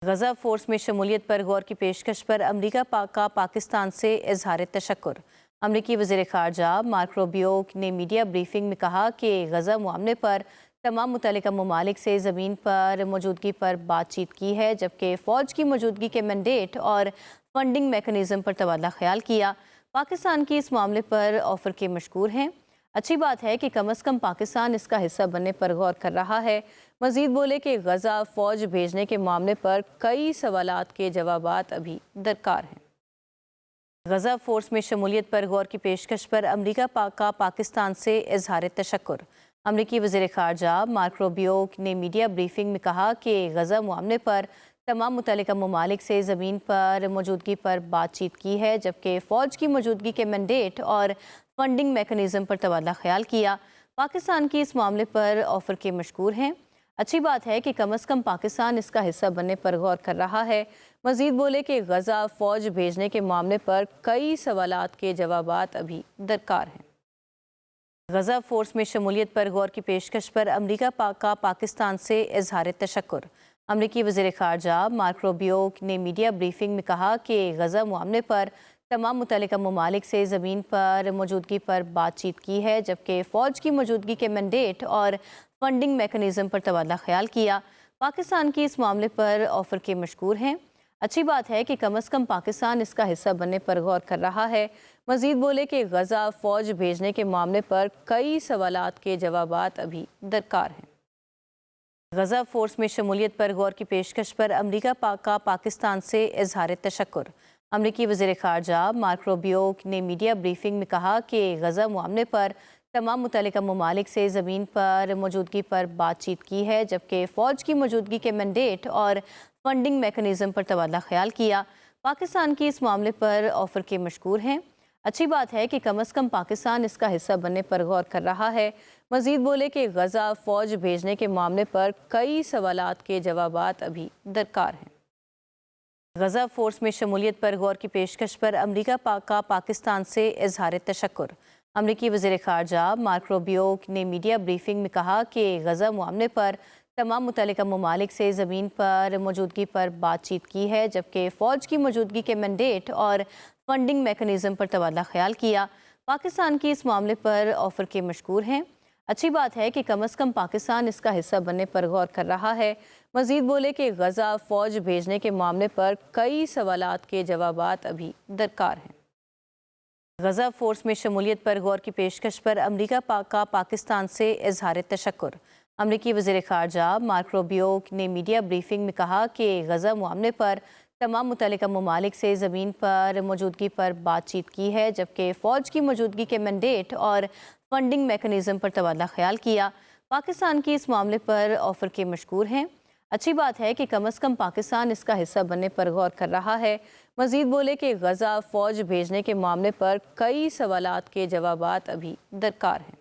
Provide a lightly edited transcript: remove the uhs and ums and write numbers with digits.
गजा force में शमूलियत पर गौर की पेशकश पर अमरीका का पाकिस्तान से इजहार तशक्कुर। अमरीकी वज़ीर ख़ारजा मार्क रूबियो ने मीडिया ब्रीफिंग में कहा कि गजा मामले पर तमाम मुतल्लिका ममालिक से ज़मीन पर मौजूदगी पर बातचीत की है, जबकि फ़ौज की मौजूदगी के मैंडेट और फंडिंग मेकनिज़म पर तबादला ख्याल किया। पाकिस्तान की इस मामले पर ऑफ़र के मशकूर हैं। अच्छी बात है कि कम अज़ कम पाकिस्तान इसका हिस्सा बनने पर गौर कर रहा है। मजीद बोले कि गजा फ़ौज भेजने के मामले पर कई सवालात के जवाबात अभी दरकार हैं। गजा फोर्स में शमूलियत पर गौर की पेशकश पर अमरीका का पाकिस्तान से इजहार तशक्कुर। अमरीकी वज़ीर ख़ारजा मार्क रूबियो ने मीडिया ब्रीफिंग में कहा कि गजा मामले पर तमाम मुतल्लिका ममालिक से ज़मीन पर मौजूदगी पर बातचीत की है, जबकि फ़ौज की मौजूदगी के मैंडेट और फंडिंग मेकनिज़म पर तबादला ख्याल किया। पाकिस्तान की इस मामले पर ऑफ़र के मशकूर हैं। अच्छी बात है कि कम अज़ कम पाकिस्तान इसका हिस्सा बनने पर गौर कर रहा है। मजीद बोले कि गजा फ़ौज भेजने के मामले पर कई सवालात के जवाबात अभी दरकार हैं। गजा फोर्स में शमूलियत पर गौर की पेशकश पर अमरीका का पाकिस्तान से इजहार तशक्कुर। अमरीकी वज़ीर ख़ारजा मार्क रूबियो ने मीडिया ब्रीफिंग में कहा कि गजा मामले पर तमाम मुतल्लिका ममालिक से ज़मीन पर मौजूदगी पर बातचीत की है, जबकि फ़ौज की मौजूदगी के मैंडेट और फंडिंग मेकनिज़म पर तबादला ख्याल किया। पाकिस्तान की इस मामले पर ऑफ़र के मशकूर हैं। अच्छी बात है कि कम अज़ कम पाकिस्तान इसका हिस्सा बनने पर गौर कर रहा है। मजीद बोले कि गजा फ़ौज भेजने के मामले पर कई सवालात के जवाबात अभी दरकार हैं। गजा फोर्स में शमूलियत पर गौर की पेशकश पर अमरीका का पाकिस्तान से इजहार तशक्कुर। अमरीकी वज़ीर ख़ारजा मार्क रूबियो ने मीडिया ब्रीफिंग में कहा कि गजा मामले पर तमाम मुतल्लिका ममालिक से ज़मीन पर मौजूदगी पर बातचीत की है, जबकि फ़ौज की मौजूदगी के मैंडेट और फंडिंग मेकनिज़म पर तबादला ख्याल किया। पाकिस्तान की इस मामले पर ऑफ़र के मशकूर हैं। अच्छी बात है कि कम अज़ कम पाकिस्तान इसका हिस्सा बनने पर गौर कर रहा है। मजीद बोले कि गजा फ़ौज भेजने के मामले पर कई सवालात के जवाबात अभी दरकार हैं। गजा फोर्स में शमूलियत पर गौर की पेशकश पर अमरीका का पाकिस्तान से इजहार तशक्कुर। अमरीकी वज़ीर ख़ारजा मार्क रूबियो ने मीडिया ब्रीफिंग में कहा कि गजा मामले पर तमाम मुतल्लिका ममालिक से ज़मीन पर मौजूदगी पर बातचीत की है, जबकि फ़ौज की मौजूदगी के मैंडेट और फंडिंग मेकनिज़म पर तबादला ख्याल किया। पाकिस्तान की इस मामले पर ऑफ़र के मशकूर हैं। अच्छी बात है कि कम अज़ कम पाकिस्तान इसका हिस्सा बनने पर गौर कर रहा है। मजीद बोले कि गजा फ़ौज भेजने के मामले पर कई सवालात के जवाबात अभी दरकार हैं। गजा फोर्स में शमूलियत पर गौर की पेशकश पर अमरीका का पाकिस्तान से इजहार तशक्कुर। अमरीकी वज़ीर ख़ारजा मार्क रूबियो ने मीडिया ब्रीफिंग में कहा कि गजा मामले पर तमाम मुतल्लिका ममालिक से ज़मीन पर मौजूदगी पर बातचीत की है, जबकि फ़ौज की मौजूदगी के मैंडेट और फंडिंग मेकनिज़म पर तबादला ख्याल किया। पाकिस्तान की इस मामले पर ऑफ़र के मशकूर हैं। अच्छी बात है कि कम अज़ कम पाकिस्तान इसका हिस्सा बनने पर गौर कर रहा है। मजीद बोले कि गजा फ़ौज भेजने के मामले पर कई सवालात के जवाबात अभी दरकार हैं।